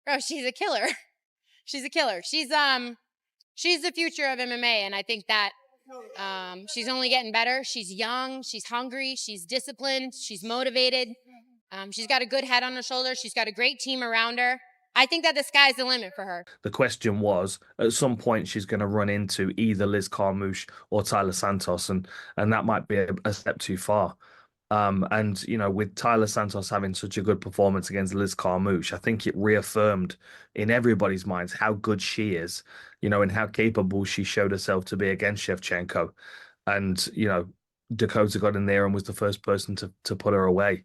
Bro, she's a killer. She's a killer. She's the future of MMA, and I think that she's only getting better. She's young, she's hungry, she's disciplined, she's motivated. She's got a good head on her shoulders. She's got a great team around her. I think that the sky's the limit for her. The question was, at some point, she's going to run into either Liz Carmouche or Tyler Santos, and that might be a step too far. And, you know, with Tyler Santos having such a good performance against Liz Carmouche, I think it reaffirmed in everybody's minds how good she is, you know, and how capable she showed herself to be against Shevchenko. And, you know, Dakota got in there and was the first person to put her away.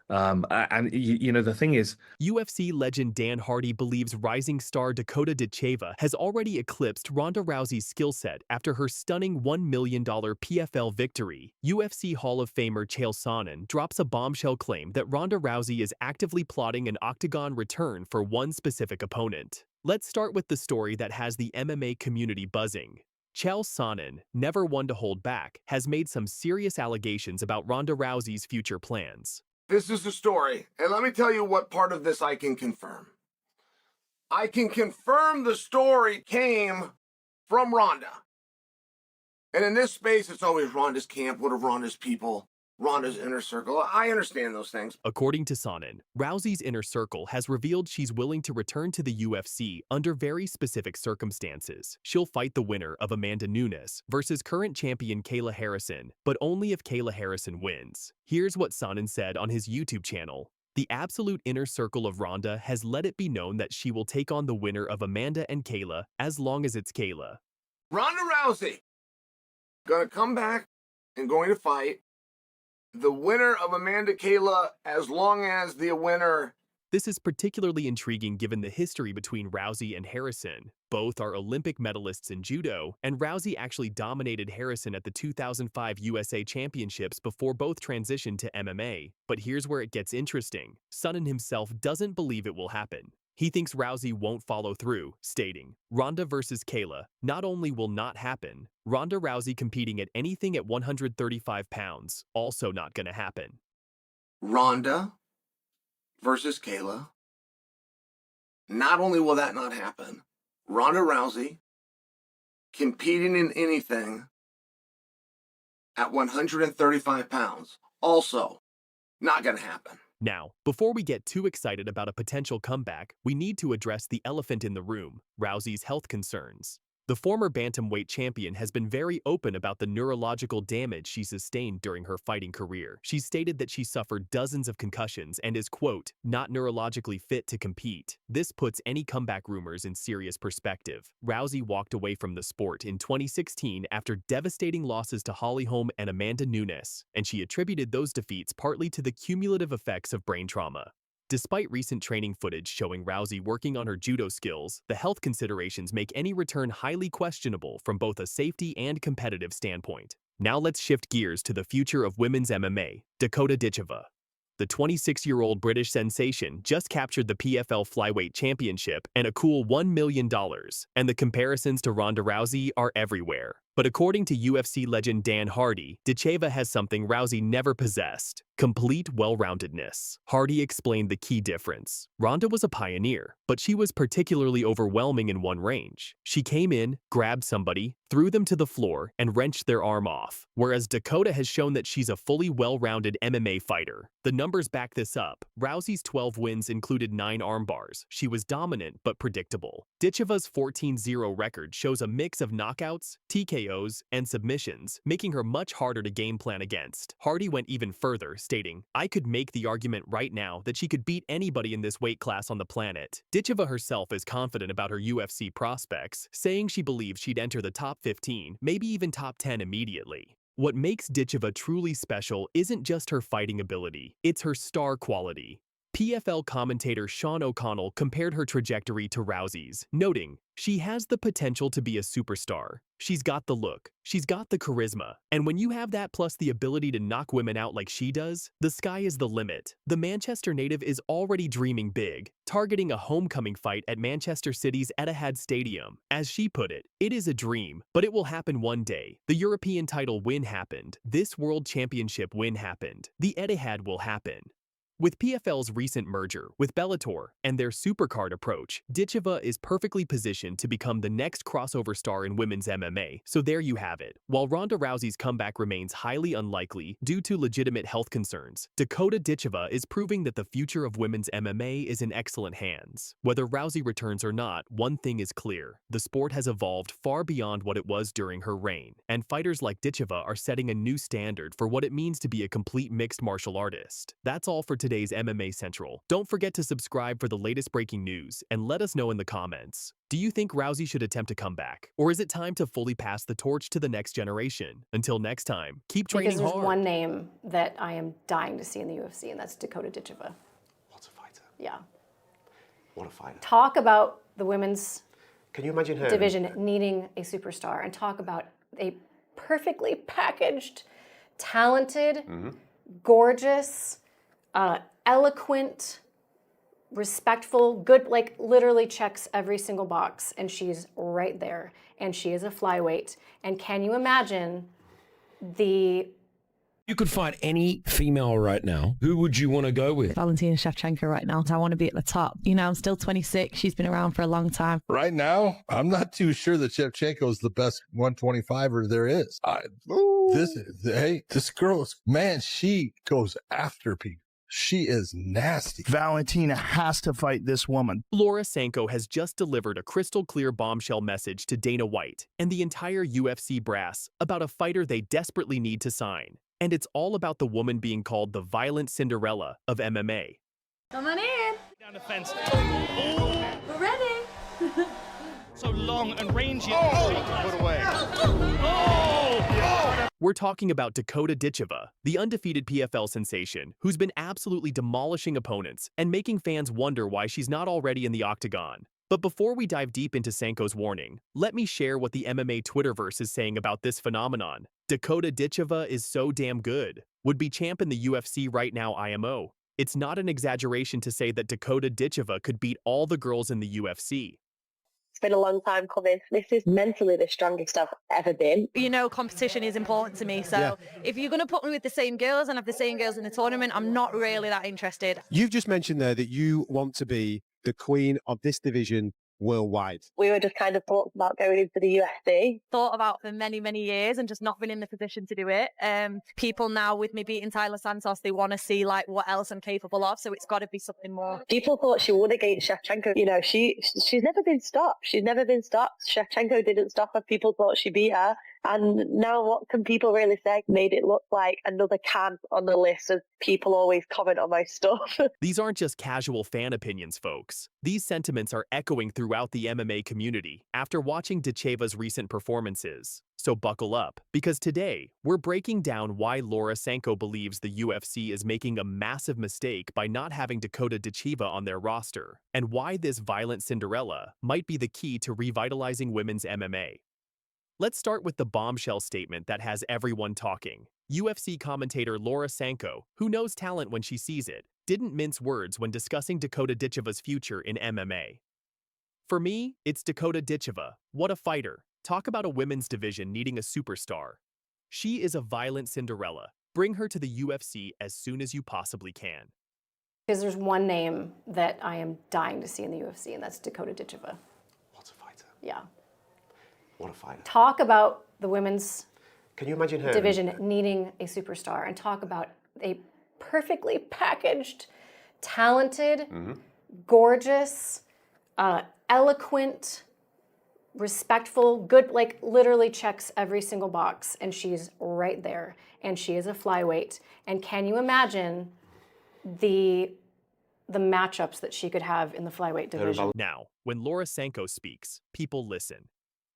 And you know, the thing is, UFC legend Dan Hardy believes rising star Dakota Ditcheva has already eclipsed Ronda Rousey's skill set after her stunning $1 million PFL victory. UFC Hall of Famer Chael Sonnen drops a bombshell claim that Ronda Rousey is actively plotting an Octagon return for one specific opponent. Let's start with the story that has the MMA community buzzing. Chael Sonnen, never one to hold back, has made some serious allegations about Ronda Rousey's future plans. This is the story, and let me tell you what part of this I can confirm. I can confirm the story came from Ronda. And in this space, it's always Ronda's camp, what are Ronda's people, Ronda's inner circle. I understand those things. According to Sonnen, Rousey's inner circle has revealed she's willing to return to the UFC under very specific circumstances. She'll fight the winner of Amanda Nunes versus current champion Kayla Harrison, but only if Kayla Harrison wins. Here's what Sonnen said on his YouTube channel. The absolute inner circle of Ronda has let it be known that she will take on the winner of Amanda and Kayla as long as it's Kayla. Ronda Rousey gonna come back and going to fight the winner of Amanda Kayla as long as the winner. This is particularly intriguing given the history between Rousey and Harrison. Both are Olympic medalists in judo, and Rousey actually dominated Harrison at the 2005 USA Championships before both transitioned to MMA. But here's where it gets interesting. Sonnen himself doesn't believe it will happen. He thinks Rousey won't follow through, stating, Ronda versus Kayla not only will not happen, Ronda Rousey competing at anything at 135 pounds, also not gonna happen. Ronda versus Kayla, not only will that not happen, Ronda Rousey competing in anything at 135 pounds, also not gonna happen. Now, before we get too excited about a potential comeback, we need to address the elephant in the room, Rousey's health concerns. The former bantamweight champion has been very open about the neurological damage she sustained during her fighting career. She stated that she suffered dozens of concussions and is, quote, not neurologically fit to compete. This puts any comeback rumors in serious perspective. Rousey walked away from the sport in 2016 after devastating losses to Holm and Amanda Nunes, and she attributed those defeats partly to the cumulative effects of brain trauma. Despite recent training footage showing Rousey working on her judo skills, the health considerations make any return highly questionable from both a safety and competitive standpoint. Now let's shift gears to the future of women's MMA, Dakota Ditcheva. The 26-year-old British sensation just captured the PFL Flyweight Championship and a cool $1 million, and the comparisons to Ronda Rousey are everywhere. But according to UFC legend Dan Hardy, Ditcheva has something Rousey never possessed: complete well-roundedness. Hardy explained the key difference. Ronda was a pioneer, but she was particularly overwhelming in one range. She came in, grabbed somebody, threw them to the floor, and wrenched their arm off, whereas Dakota has shown that she's a fully well-rounded MMA fighter. The numbers back this up. Rousey's 12 wins included 9 armbars. She was dominant but predictable. Ditcheva's 14-0 record shows a mix of knockouts, TKOs, and submissions, making her much harder to game plan against. Hardy went even further, stating, I could make the argument right now that she could beat anybody in this weight class on the planet. Ditcheva herself is confident about her UFC prospects, saying she believes she'd enter the top 15, maybe even top 10 immediately. What makes Ditcheva truly special isn't just her fighting ability, it's her star quality. PFL commentator Sean O'Connell compared her trajectory to Rousey's, noting, she has the potential to be a superstar. She's got the look, she's got the charisma, and when you have that plus the ability to knock women out like she does, the sky is the limit. The Manchester native is already dreaming big, targeting a homecoming fight at Manchester City's Etihad Stadium. As she put it, it is a dream, but it will happen one day. The European title win happened, this World Championship win happened, the Etihad will happen. With PFL's recent merger with Bellator and their supercard approach, Ditcheva is perfectly positioned to become the next crossover star in women's MMA, so there you have it. While Ronda Rousey's comeback remains highly unlikely due to legitimate health concerns, Dakota Ditcheva is proving that the future of women's MMA is in excellent hands. Whether Rousey returns or not, one thing is clear. The sport has evolved far beyond what it was during her reign, and fighters like Ditcheva are setting a new standard for what it means to be a complete mixed martial artist. That's all for today's MMA Central. Don't forget to subscribe for the latest breaking news and let us know in the comments. Do you think Rousey should attempt a comeback, or is it time to fully pass the torch to the next generation? Until next time, keep training because there's hard. one name that I am dying to see in the UFC, and that's Dakota Ditcheva. What a fighter. Yeah. What a fighter. Talk about the women's Can you imagine her? division needing a superstar, and talk about a perfectly packaged, talented, gorgeous, eloquent, respectful, good, like literally checks every single box, and she's right there, and she is a flyweight. And can you imagine the... You could fight any female right now. Who would you want to go with? Valentina Shevchenko right now. I want to be at the top. You know, I'm still 26. She's been around for a long time. Right now, I'm not too sure that Shevchenko is the best 125er there is. This girl is, man, she goes after people. She is nasty. Valentina has to fight this woman. Laura Sanko has just delivered a crystal-clear bombshell message to Dana White and the entire UFC brass about a fighter they desperately need to sign. And it's all about the woman being called the Violent Cinderella of MMA. Come on in. Down the fence. We're ready. So long and rangy. Put away. We're talking about Dakota Ditcheva, the undefeated PFL sensation who's been absolutely demolishing opponents and making fans wonder why she's not already in the Octagon. But before we dive deep into Sanko's warning, let me share what the MMA Twitterverse is saying about this phenomenon. Dakota Ditcheva is so damn good. Would be champ in the UFC right now IMO. It's not an exaggeration to say that Dakota Ditcheva could beat all the girls in the UFC. It's been a long time coming. This is mentally the strongest I've ever been. You know, competition is important to me. So if you're going to put me with the same girls and have the same girls in the tournament, I'm not really that interested. You've just mentioned there that you want to be the queen of this division worldwide. We were just kind of talked about going into the UFC. Thought about for many, many years and just not been in the position to do it. People now with me beating Tyler Santos, they want to see like what else I'm capable of. So it's got to be something more. People thought she would against Shevchenko. You know, she's never been stopped. She's never been stopped. Shevchenko didn't stop her. People thought she beat her. And now what can people really say? Made it look like another can on the list as people always comment on my stuff. These aren't just casual fan opinions, folks. These sentiments are echoing throughout the MMA community after watching Ditcheva's recent performances. So buckle up, because today, we're breaking down why Laura Sanko believes the UFC is making a massive mistake by not having Dakota Ditcheva on their roster, and why this Violent Cinderella might be the key to revitalizing women's MMA. Let's start with the bombshell statement that has everyone talking. UFC commentator Laura Sanko, who knows talent when she sees it, didn't mince words when discussing Dakota Ditcheva's future in MMA. For me, it's Dakota Ditcheva. What a fighter. Talk about a women's division needing a superstar. She is a Violent Cinderella. Bring her to the UFC as soon as you possibly can. Because there's one name that I am dying to see in the UFC, and that's Dakota Ditcheva. What a fighter. Yeah. What a fighter. Talk about the women's Can you imagine her? division needing a superstar, and talk about a perfectly packaged, talented, gorgeous, eloquent, respectful, good, like literally checks every single box, and she's right there, and she is a flyweight. And can you imagine the matchups that she could have in the flyweight division? Now, when Laura Sanko speaks, people listen.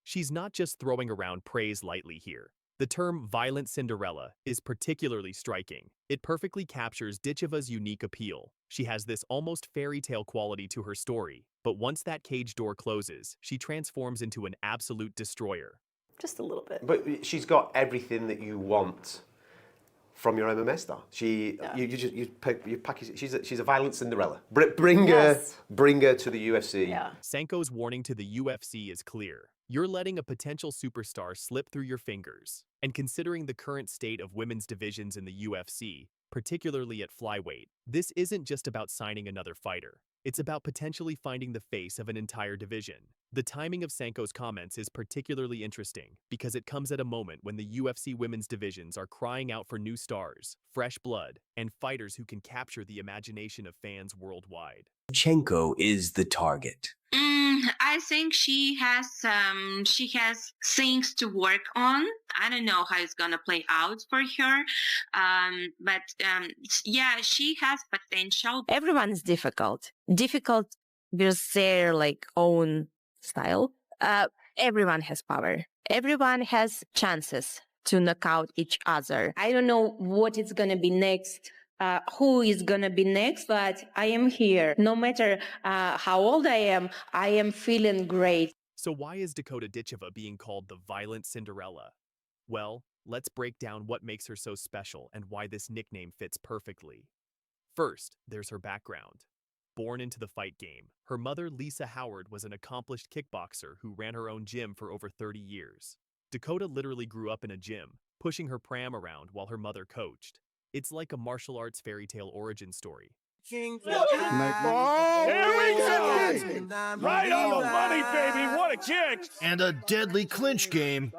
She's not just throwing around praise lightly here. The term Violent Cinderella is particularly striking. It perfectly captures Ditcheva's unique appeal. She has this almost fairy tale quality to her story, but once that cage door closes, she transforms into an absolute destroyer. Just a little bit. But she's got everything that you want from your MMA star. You package. She's a Violent Cinderella. Bring her to the UFC. Yeah. Sanko's warning to the UFC is clear. You're letting a potential superstar slip through your fingers. And considering the current state of women's divisions in the UFC, particularly at flyweight. This isn't just about signing another fighter. It's about potentially finding the face of an entire division. The timing of Sanko's comments is particularly interesting because it comes at a moment when the UFC women's divisions are crying out for new stars, fresh blood, and fighters who can capture the imagination of fans worldwide. Shevchenko is the target. I think she has things to work on. I don't know how it's gonna play out for her, but yeah, she has potential. Everyone is difficult with their own style. Everyone has power. Everyone has chances to knock out each other. I don't know what is gonna be next. Who is gonna be next, but I am here. No matter how old I am feeling great. So why is Dakota Ditcheva being called the Violent Cinderella? Well, let's break down what makes her so special and why this nickname fits perfectly. First, there's her background. Born into the fight game, her mother, Lisa Howard, was an accomplished kickboxer who ran her own gym for over 30 years. Dakota literally grew up in a gym, pushing her pram around while her mother coached. It's like a martial arts fairy tale origin story. Here we go! Right on the money, baby! What a kick! And a deadly clinch game.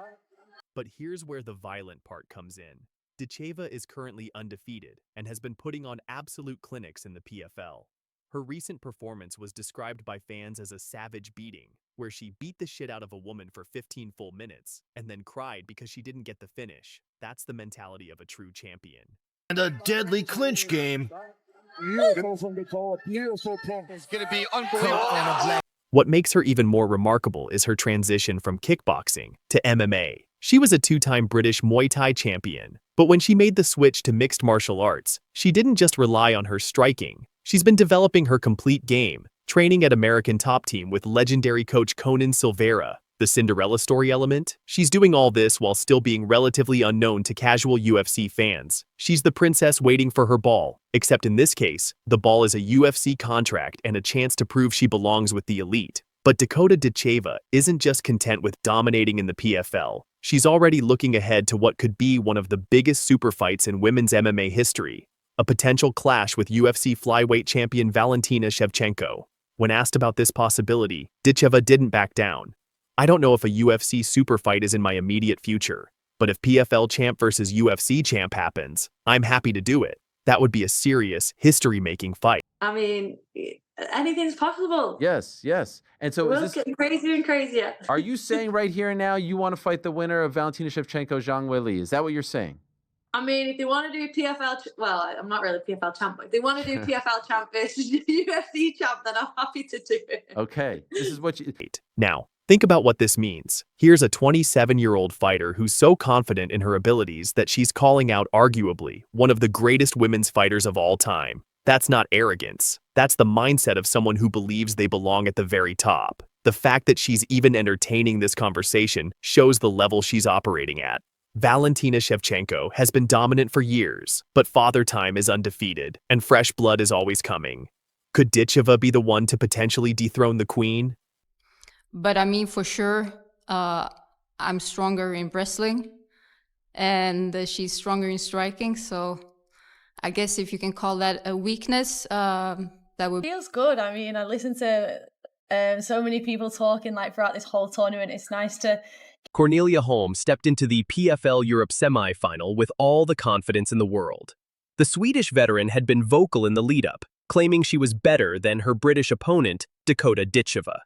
But here's where the violent part comes in. Ditcheva is currently undefeated and has been putting on absolute clinics in the PFL. Her recent performance was described by fans as a savage beating, where she beat the shit out of a woman for 15 full minutes and then cried because she didn't get the finish. That's the mentality of a true champion. And a deadly clinch game. It's gonna be unbelievable. What makes her even more remarkable is her transition from kickboxing to MMA. She was a two-time British Muay Thai champion, but when she made the switch to mixed martial arts, she didn't just rely on her striking. She's been developing her complete game, training at American Top Team with legendary coach Conan Silveira. The Cinderella story element? She's doing all this while still being relatively unknown to casual UFC fans. She's the princess waiting for her ball, except in this case, the ball is a UFC contract and a chance to prove she belongs with the elite. But Dakota Ditcheva isn't just content with dominating in the PFL. She's already looking ahead to what could be one of the biggest super fights in women's MMA history, a potential clash with UFC flyweight champion Valentina Shevchenko. When asked about this possibility, Ditcheva didn't back down. I don't know if a UFC super fight is in my immediate future, but if PFL champ versus UFC champ happens, I'm happy to do it. That would be a serious, history-making fight. I mean, anything's possible. Yes, yes. And so We're getting crazier and crazier. Are you saying right here and now you want to fight the winner of Valentina Shevchenko, Zhang Weili? Is that what you're saying? I mean, if they want to do PFL, well, I'm not really PFL champ, but if they want to do PFL champ versus UFC champ, then I'm happy to do it. Okay, this is what you... Now, think about what this means. Here's a 27-year-old fighter who's so confident in her abilities that she's calling out arguably one of the greatest women's fighters of all time. That's not arrogance. That's the mindset of someone who believes they belong at the very top. The fact that she's even entertaining this conversation shows the level she's operating at. Valentina Shevchenko has been dominant for years, but Father Time is undefeated, and fresh blood is always coming. Could Ditcheva be the one to potentially dethrone the queen? But I mean, for sure, I'm stronger in wrestling, and she's stronger in striking. So I guess if you can call that a weakness, that would... Feels good. I mean, I listened to so many people talking throughout this whole tournament. It's nice to... Cornelia Holm stepped into the PFL Europe semi-final with all the confidence in the world. The Swedish veteran had been vocal in the lead-up, claiming she was better than her British opponent, Dakota Ditcheva.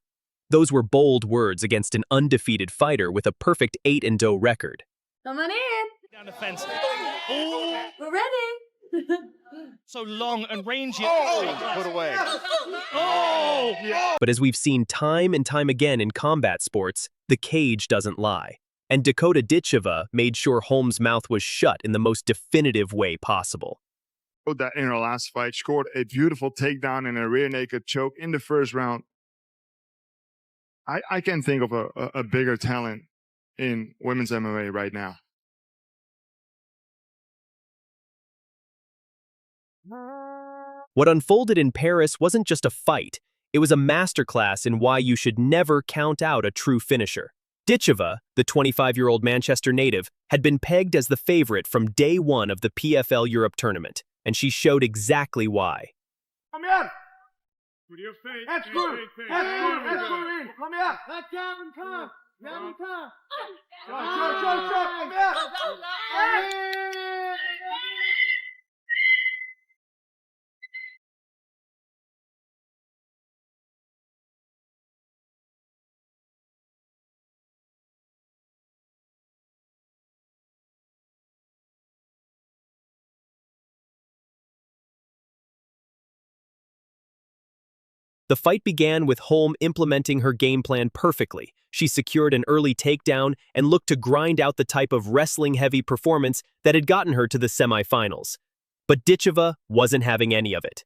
Those were bold words against an undefeated fighter with a perfect 8-0 record. Come on in. Down the fence. We're ready. So long and rangy. Put away. But as we've seen time and time again in combat sports, the cage doesn't lie. And Dakota Ditcheva made sure Holm's mouth was shut in the most definitive way possible. That in her last fight, scored a beautiful takedown and a rear naked choke in the first round. I can't think of a bigger talent in women's MMA right now. What unfolded in Paris wasn't just a fight. It was a masterclass in why you should never count out a true finisher. Ditcheva, the 25-year-old Manchester native, had been pegged as the favorite from day one of the PFL Europe tournament. and she showed exactly why. Come here. With your face. That's good. That's good. That's good. Come here. Let's jump and come. Jump and come. Come here. The fight began with Holm implementing her game plan perfectly. She secured an early takedown and looked to grind out the type of wrestling-heavy performance that had gotten her to the semifinals. But Ditcheva wasn't having any of it.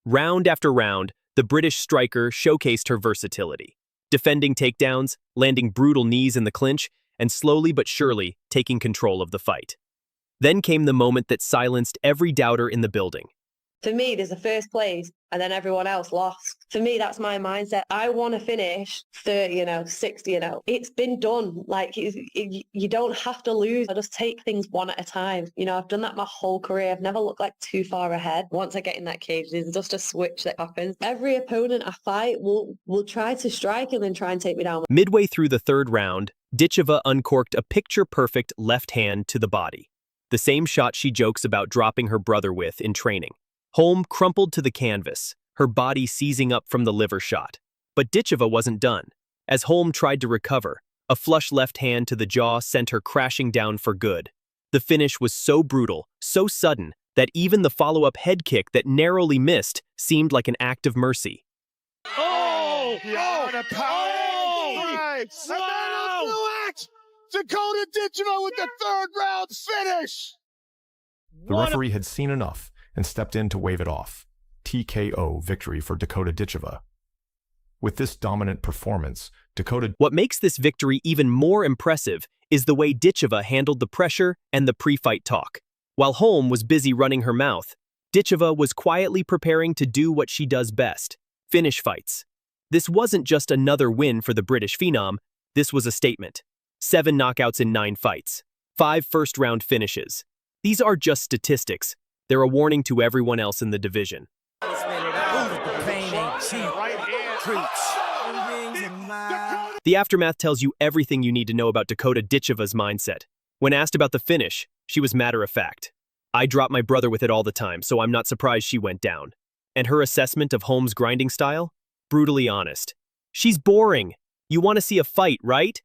Round after round, the British striker showcased her versatility, defending takedowns, landing brutal knees in the clinch, and slowly but surely taking control of the fight. Then came the moment that silenced every doubter in the building. For me, there's a first place and then everyone else lost. For me, that's my mindset. I want to finish 30, 60, It's been done. Like, you don't have to lose. I just take things one at a time. I've done that my whole career. I've never looked like too far ahead. Once I get in that cage, there's just a switch that happens. Every opponent I fight will try to strike and then try and take me down. Midway through the third round, Ditcheva uncorked a picture-perfect left hand to the body, the same shot she jokes about dropping her brother with in training. Holm crumpled to the canvas, her body seizing up from the liver shot. But Ditcheva wasn't done. As Holm tried to recover, a flush left hand to the jaw sent her crashing down for good. The finish was so brutal, so sudden, that even the follow-up head kick that narrowly missed seemed like an act of mercy. Oh! Dakota Ditcheva with the third round finish! The referee had seen enough and stepped in to wave it off. TKO victory for Dakota Ditcheva. With this dominant performance, What makes this victory even more impressive is the way Ditcheva handled the pressure and the pre-fight talk. While Holm was busy running her mouth, Ditcheva was quietly preparing to do what she does best: finish fights. This wasn't just another win for the British phenom, this was a statement. 7 knockouts in 9 fights. 5 first-round finishes. These are just statistics. They're a warning to everyone else in the division. The aftermath tells you everything you need to know about Dakota Ditcheva's mindset. When asked about the finish, she was matter-of-fact. I drop my brother with it all the time, so I'm not surprised she went down. And her assessment of Holm's grinding style? Brutally honest. She's boring. You want to see a fight, right?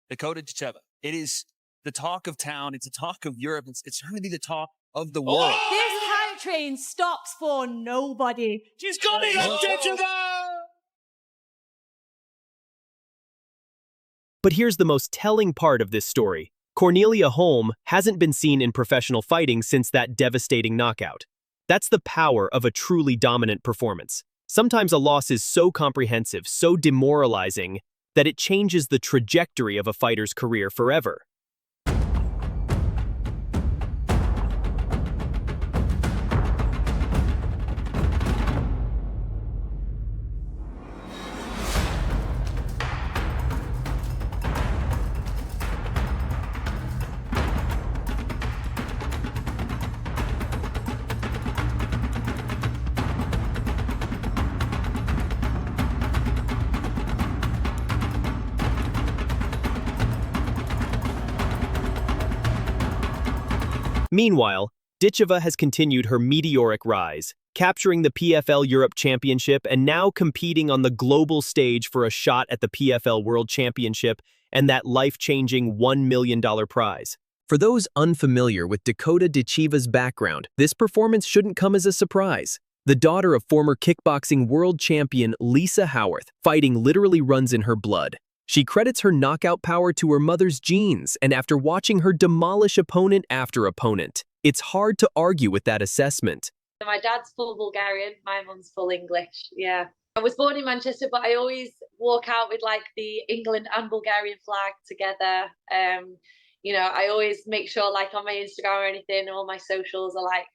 Dakota Ditcheva. It is the talk of town. It's the talk of Europe. It's trying to be the talk of the world. This hype train stops for nobody. She's coming up, Ditcheva! But here's the most telling part of this story. Cornelia Holm hasn't been seen in professional fighting since that devastating knockout. That's the power of a truly dominant performance. Sometimes a loss is so comprehensive, so demoralizing, that it changes the trajectory of a fighter's career forever. Meanwhile, Ditcheva has continued her meteoric rise, capturing the PFL Europe Championship and now competing on the global stage for a shot at the PFL World Championship and that life-changing $1 million prize. For those unfamiliar with Dakota Ditcheva's background, this performance shouldn't come as a surprise. The daughter of former kickboxing world champion Lisa Howarth, fighting literally runs in her blood. She credits her knockout power to her mother's genes, and after watching her demolish opponent after opponent, it's hard to argue with that assessment. My dad's full Bulgarian, my mum's full English, yeah. I was born in Manchester, but I always walk out with like the England and Bulgarian flag together. I always make sure like on my Instagram or anything, all my socials are like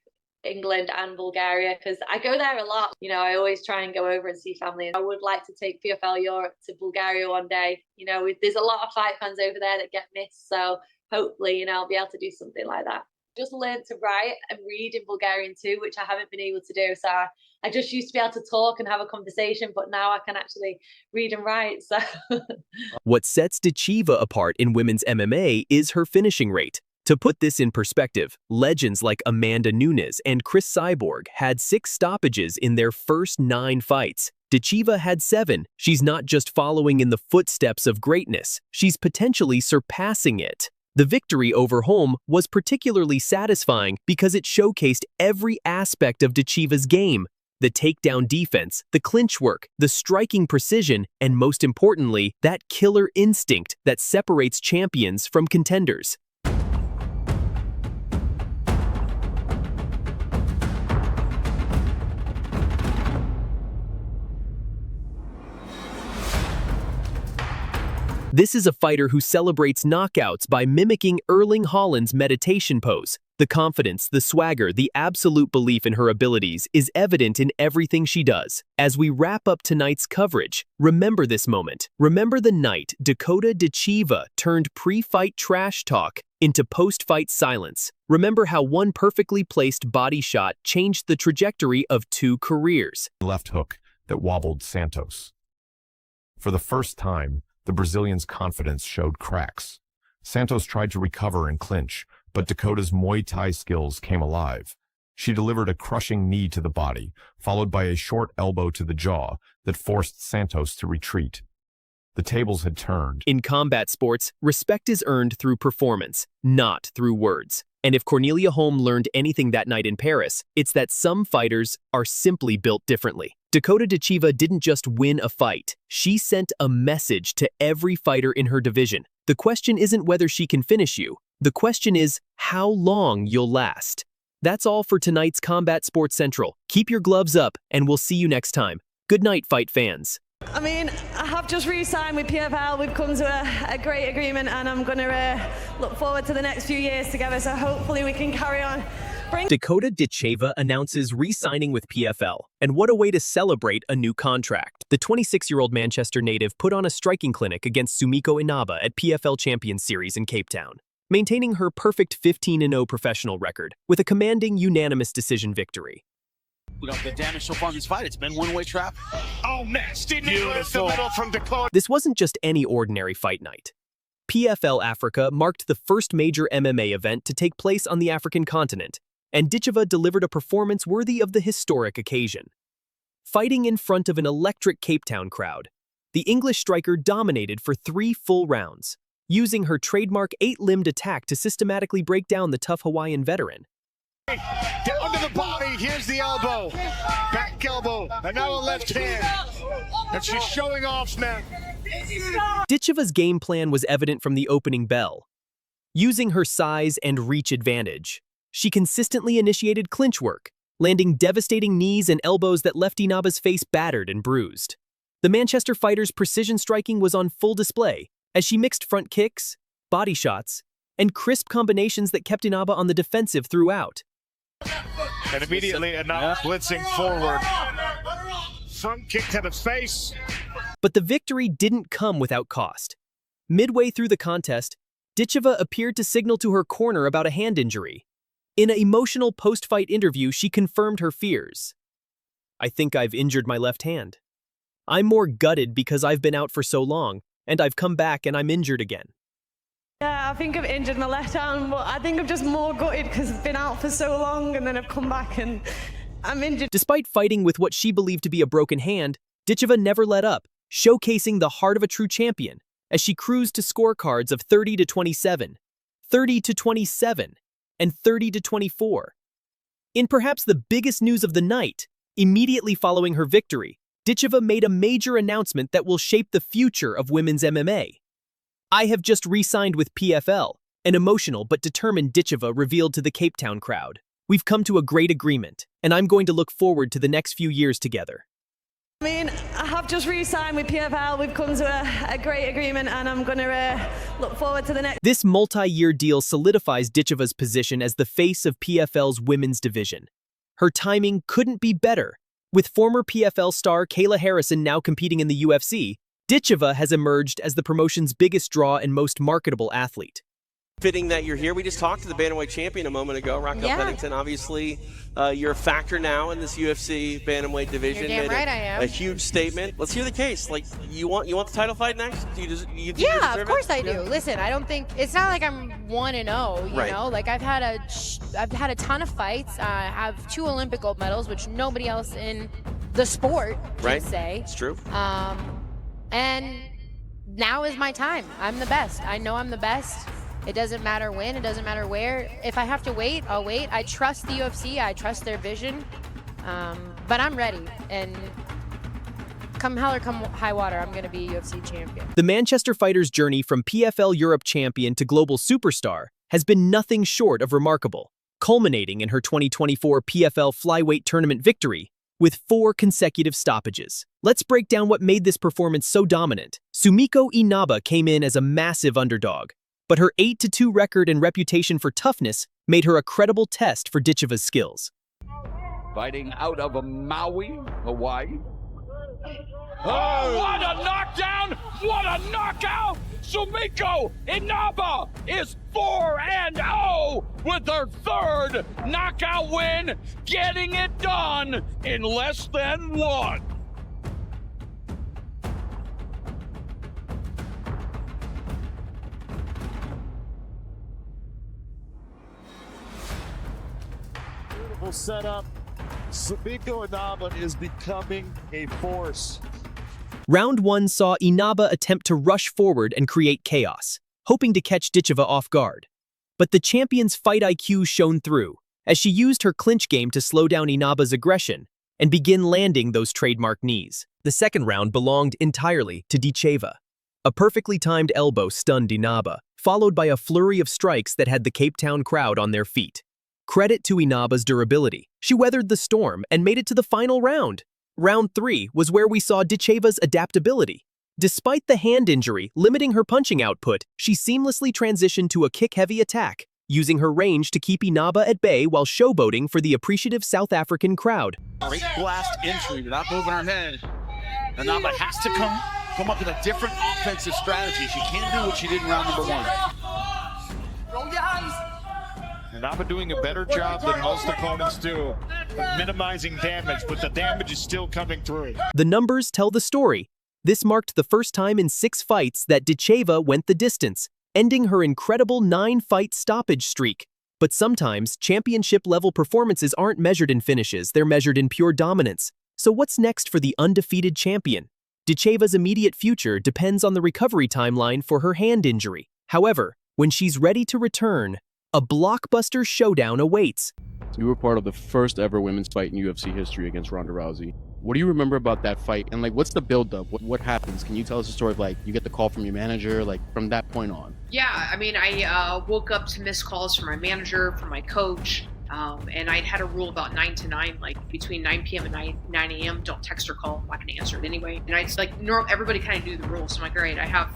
England and Bulgaria, because I go there a lot. I always try and go over and see family. I would like to take PFL Europe to Bulgaria one day. There's a lot of fight fans over there that get missed, so hopefully, I'll be able to do something like that. Just learned to write and read in Bulgarian too, which I haven't been able to do. So I just used to be able to talk and have a conversation, but now I can actually read and write. So What sets Ditcheva apart in women's MMA is her finishing rate. To put this in perspective, legends like Amanda Nunes and Chris Cyborg had 6 stoppages in their first 9 fights. Ditcheva had 7. She's not just following in the footsteps of greatness, she's potentially surpassing it. The victory over Holm was particularly satisfying because it showcased every aspect of Ditcheva's game: the takedown defense, the clinch work, the striking precision, and most importantly, that killer instinct that separates champions from contenders. This is a fighter who celebrates knockouts by mimicking Erling Haaland's meditation pose. The confidence, the swagger, the absolute belief in her abilities is evident in everything she does. As we wrap up tonight's coverage, remember this moment. Remember the night Dakota Ditcheva turned pre-fight trash talk into post-fight silence. Remember how one perfectly placed body shot changed the trajectory of 2 careers. Left hook that wobbled Santos. For the first time, the Brazilian's confidence showed cracks. Santos tried to recover and clinch, but Dakota's Muay Thai skills came alive. She delivered a crushing knee to the body, followed by a short elbow to the jaw that forced Santos to retreat. The tables had turned. In combat sports, respect is earned through performance, not through words. And if Cornelia Holm learned anything that night in Paris, it's that some fighters are simply built differently. Dakota Ditcheva didn't just win a fight, she sent a message to every fighter in her division. The question isn't whether she can finish you, the question is how long you'll last. That's all for tonight's Combat Sports Central. Keep your gloves up, and we'll see you next time. Good night, fight fans. I mean, I have just re-signed with PFL. We've come to a great agreement, and I'm going to look forward to the next few years together, so hopefully we can carry on. Dakota Ditcheva announces re-signing with PFL, and what a way to celebrate a new contract. The 26-year-old Manchester native put on a striking clinic against Sumiko Inaba at PFL Champions Series in Cape Town, maintaining her perfect 15-0 professional record with a commanding unanimous decision victory. You know, the damage so far in this fight, it's been one-way trap. Oh, nasty knee to the middle from Dakota. This wasn't just any ordinary fight night. PFL Africa marked the first major MMA event to take place on the African continent, and Ditcheva delivered a performance worthy of the historic occasion. Fighting in front of an electric Cape Town crowd, the English striker dominated for 3 full rounds, using her trademark 8-limbed attack to systematically break down the tough Hawaiian veteran. Down to the body, here's the elbow. Back elbow, and now a left hand. And she's showing off now. Ditcheva's game plan was evident from the opening bell. Using her size and reach advantage, she consistently initiated clinch work, landing devastating knees and elbows that left Inaba's face battered and bruised. The Manchester fighter's precision striking was on full display as she mixed front kicks, body shots, and crisp combinations that kept Inaba on the defensive throughout. And immediately Inaba blitzing forward. Front kick to the face. But the victory didn't come without cost. Midway through the contest, Ditcheva appeared to signal to her corner about a hand injury. In an emotional post-fight interview, she confirmed her fears. "I think I've injured my left hand. I'm more gutted because I've been out for so long, and I've come back and I'm injured again." Yeah, I think I've injured my left hand, but I think I'm just more gutted because I've been out for so long and then I've come back and I'm injured. Despite fighting with what she believed to be a broken hand, Ditcheva never let up, showcasing the heart of a true champion as she cruised to scorecards of 30-27, 30-27, and 30-24. In perhaps the biggest news of the night, immediately following her victory, Ditcheva made a major announcement that will shape the future of women's MMA. "I have just re-signed with PFL," an emotional but determined Ditcheva revealed to the Cape Town crowd. "We've come to a great agreement, and I'm going to look forward to the next few years together." I mean, I have just re-signed with PFL. We've come to a great agreement, and I'm going to look forward to the next. This multi-year deal solidifies Ditcheva's position as the face of PFL's women's division. Her timing couldn't be better. With former PFL star Kayla Harrison now competing in the UFC, Ditcheva has emerged as the promotion's biggest draw and most marketable athlete. Fitting that you're here. We just talked to the bantamweight champion a moment ago, Raquel Pennington. Obviously, you're a factor now in this UFC bantamweight division. You're damn right I am. A huge statement. Let's hear the case. Like, you want the title fight next? Do you Yeah, deserve of course it? I do. Listen, I don't think it's not like I'm 1-0. You Right. know, like I've had a ton of fights. I have 2 Olympic gold medals, which nobody else in the sport can say. It's true. And now is my time. I'm the best. I know I'm the best. It doesn't matter when, it doesn't matter where. If I have to wait, I'll wait. I trust the UFC, I trust their vision, but I'm ready. And come hell or come high water, I'm gonna be a UFC champion. The Manchester fighter's journey from PFL Europe champion to global superstar has been nothing short of remarkable, culminating in her 2024 PFL flyweight tournament victory with 4 consecutive stoppages. Let's break down what made this performance so dominant. Sumiko Inaba came in as a massive underdog, but her 8-2 record and reputation for toughness made her a credible test for Ditcheva's skills. Fighting out of Maui, Hawaii. Oh, what a knockdown! What a knockout! Sumiko Inaba is 4-0 with her 3rd knockout win, getting it done in less than 1. Beautiful setup. Sumiko Inaba is becoming a force. Round 1 saw Inaba attempt to rush forward and create chaos, hoping to catch Ditcheva off guard. But the champion's fight IQ shone through, as she used her clinch game to slow down Inaba's aggression and begin landing those trademark knees. The second round belonged entirely to Ditcheva. A perfectly timed elbow stunned Inaba, followed by a flurry of strikes that had the Cape Town crowd on their feet. Credit to Inaba's durability. She weathered the storm and made it to the final round. Round 3 was where we saw Ditcheva's adaptability. Despite the hand injury limiting her punching output, she seamlessly transitioned to a kick-heavy attack, using her range to keep Inaba at bay while showboating for the appreciative South African crowd. Great blast entry, not moving her head. Inaba has to come up with a different offensive strategy. She can't do what she did in round number 1. Inaba doing a better job than most opponents do, minimizing damage, but the damage is still coming through. The numbers tell the story. This marked the first time in 6 fights that Ditcheva went the distance, ending her incredible 9-fight stoppage streak. But sometimes, championship-level performances aren't measured in finishes, they're measured in pure dominance. So what's next for the undefeated champion? Ditcheva's immediate future depends on the recovery timeline for her hand injury. However, when she's ready to return, a blockbuster showdown awaits. You were part of the first ever women's fight in UFC history against Ronda Rousey. What do you remember about that fight? And like, what's the build-up? What happens? Can you tell us a story of like, you get the call from your manager, like from that point on? Yeah, I mean, I woke up to missed calls from my manager, from my coach, and I'd had a rule about 9 to 9, like between 9 p.m. and 9 a.m. Don't text or call. I'm not going to answer it anyway. And I like, everybody kind of knew the rules. So I'm like, all right, I have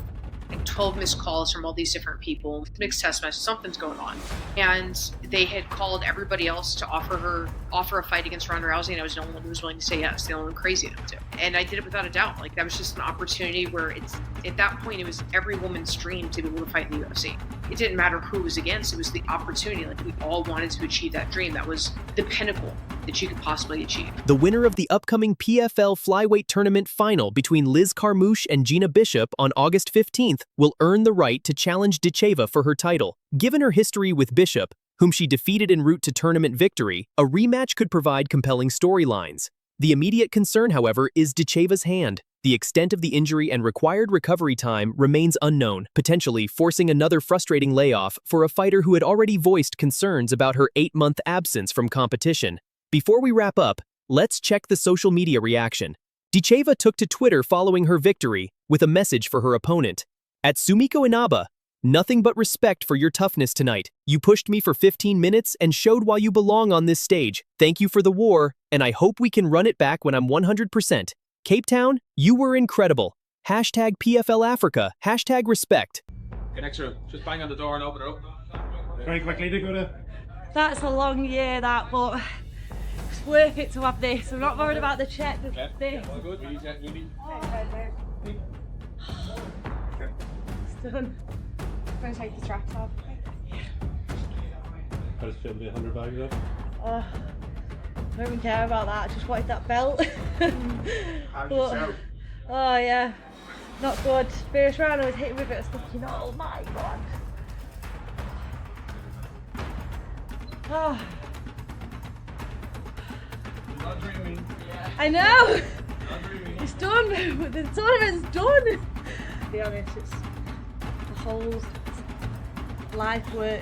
like 12 missed calls from all these different people, mixed text messages, something's going on. And they had called everybody else to offer a fight against Ronda Rousey, and I was the only one who was willing to say yes, the only one crazy enough to. And I did it without a doubt. Like, that was just an opportunity where at that point, it was every woman's dream to be able to fight in the UFC. It didn't matter who it was against, it was the opportunity. Like, we all wanted to achieve that dream. That was the pinnacle that you could possibly achieve. The winner of the upcoming PFL flyweight tournament final between Liz Carmouche and Gina Bishop on August 15th will earn the right to challenge Ditcheva for her title. Given her history with Bishop, whom she defeated en route to tournament victory, a rematch could provide compelling storylines. The immediate concern, however, is Ditcheva's hand. The extent of the injury and required recovery time remains unknown, potentially forcing another frustrating layoff for a fighter who had already voiced concerns about her 8-month absence from competition. Before we wrap up, let's check the social media reaction. Ditcheva took to Twitter following her victory with a message for her opponent. At Sumiko Inaba, nothing but respect for your toughness tonight. You pushed me for 15 minutes and showed why you belong on this stage. Thank you for the war, and I hope we can run it back when I'm 100%. Cape Town, you were incredible. Hashtag PFL Africa. Hashtag respect. Get extra. Just bang on the door and open it up. Very quickly, Dakota. That's a long year, that, but it's worth it to have this. I'm not worried about the check. This. All good. We need. It's done. I'm going to take the straps off. How does it feel to be 100 bags up? I don't even care about that. I just wanted that belt. Oh yeah, not good. First round I was hitting with it. I was thinking, oh my god. Oh. Not dreaming. I know. It's done. The tournament's done. To be honest, it's the whole life work.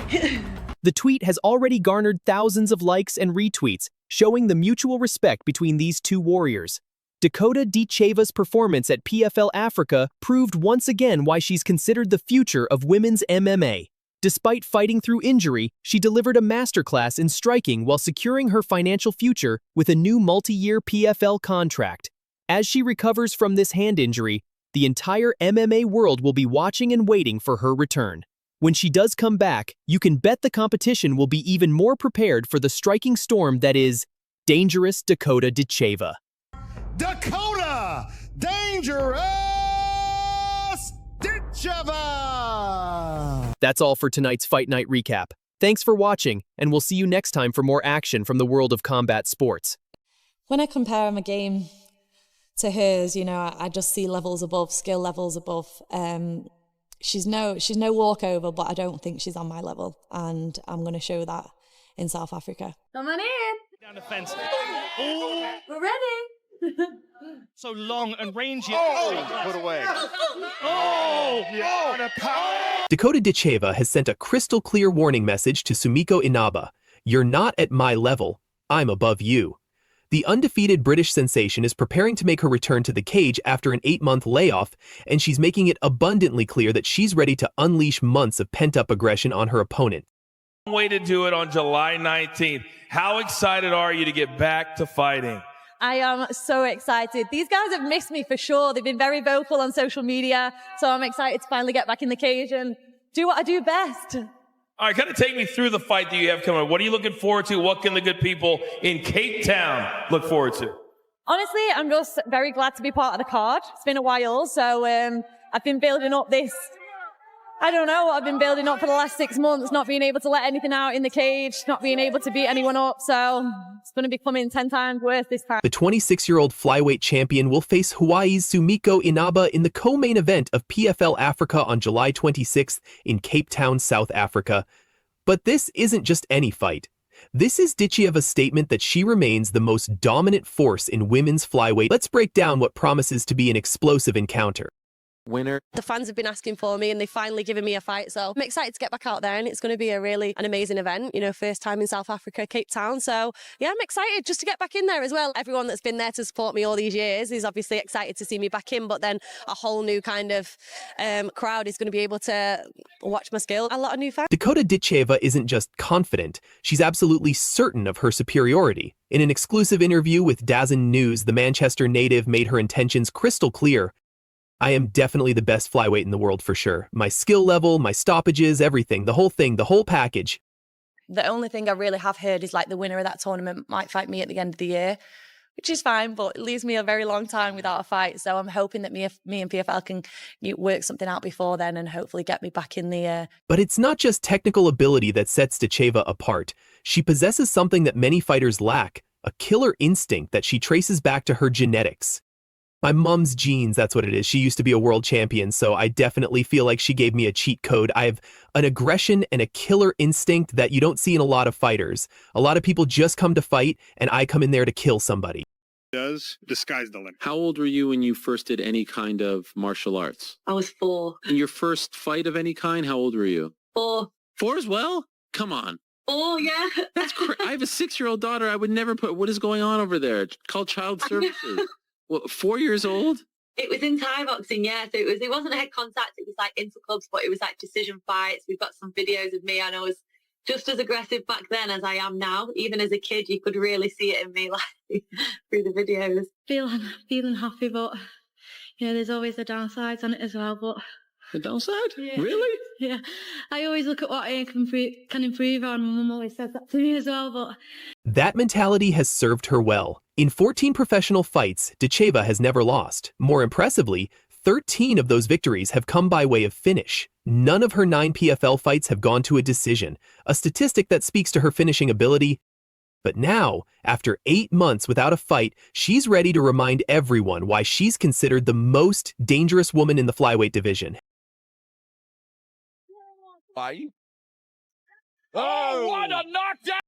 The tweet has already garnered thousands of likes and retweets, showing the mutual respect between these two warriors. Dakota Ditcheva's performance at PFL Africa proved once again why she's considered the future of women's MMA. Despite fighting through injury, she delivered a masterclass in striking while securing her financial future with a new multi-year PFL contract. As she recovers from this hand injury, the entire MMA world will be watching and waiting for her return. When she does come back, you can bet the competition will be even more prepared for the striking storm that is dangerous Dakota Ditcheva. Dakota Dangerous Ditcheva! That's all for tonight's Fight Night recap. Thanks for watching, and we'll see you next time for more action from the world of combat sports. When I compare my game to hers, you know, I just see levels above, skill levels above. She's no walkover, but I don't think she's on my level, and I'm going to show that in South Africa. Come on in. Down the fence. Ooh. We're ready. So long and rangy. Oh, put away. Oh, yeah. Dakota Ditcheva has sent a crystal clear warning message to Sumiko Inaba. You're not at my level. I'm above you. The undefeated British sensation is preparing to make her return to the cage after an 8-month layoff, and she's making it abundantly clear that she's ready to unleash months of pent-up aggression on her opponent. Way to do it on July 19th. How excited are you to get back to fighting? I am so excited. These guys have missed me for sure. They've been very vocal on social media, so I'm excited to finally get back in the cage and do what I do best. All right, kind of take me through the fight that you have coming up. What are you looking forward to? What can the good people in Cape Town look forward to? Honestly, I'm just very glad to be part of the card. It's been a while, so I've been building up this. I don't know what I've been building up for the last 6 months, not being able to let anything out in the cage, not being able to beat anyone up, so it's going to be coming 10 times worse this time. The 26-year-old flyweight champion will face Hawaii's Sumiko Inaba in the co-main event of PFL Africa on July 26th in Cape Town, South Africa. But this isn't just any fight. This is Ditcheva's statement that she remains the most dominant force in women's flyweight. Let's break down what promises to be an explosive encounter. Winner. The fans have been asking for me and they've finally given me a fight, so I'm excited to get back out there, and it's going to be an amazing event, you know, first time in South Africa, Cape Town, so yeah, I'm excited just to get back in there as well. Everyone that's been there to support me all these years is obviously excited to see me back in, but then a whole new kind of crowd is going to be able to watch my skill. A lot of new fans. Dakota Ditcheva isn't just confident, she's absolutely certain of her superiority. In an exclusive interview with DAZN News, the Manchester native made her intentions crystal clear. I am definitely the best flyweight in the world for sure. My skill level, my stoppages, everything, the whole package. The only thing I really have heard is like the winner of that tournament might fight me at the end of the year, which is fine, but it leaves me a very long time without a fight. So I'm hoping that me and PFL can work something out before then and hopefully get me back in the... But it's not just technical ability that sets Ditcheva apart. She possesses something that many fighters lack, a killer instinct that she traces back to her genetics. My mom's genes, that's what it is. She used to be a world champion, so I definitely feel like she gave me a cheat code. I have an aggression and a killer instinct that you don't see in a lot of fighters. A lot of people just come to fight, and I come in there to kill somebody. Does disguise the limit. How old were you when you first did any kind of martial arts? I was 4. In your first fight of any kind, how old were you? 4. 4 as well? Come on. 4, yeah. That's I have a 6-year-old daughter. I would never put... What is going on over there? It's called child services. What, 4 years old? It was in Thai boxing, yeah. So it wasn't a head contact. It was like interclubs, but it was like decision fights. We've got some videos of me, and I was just as aggressive back then as I am now. Even as a kid, you could really see it in me, like through the videos. Feeling happy, but yeah, there's always the downsides on it as well. But the downside? Yeah. Really? Yeah, I always look at what I can improve on. My mum always says that to me as well. But that mentality has served her well. In 14 professional fights, Ditcheva has never lost. More impressively, 13 of those victories have come by way of finish. None of her 9 PFL fights have gone to a decision, a statistic that speaks to her finishing ability. But now, after 8 months without a fight, she's ready to remind everyone why she's considered the most dangerous woman in the flyweight division. Why? Oh, what a knockdown!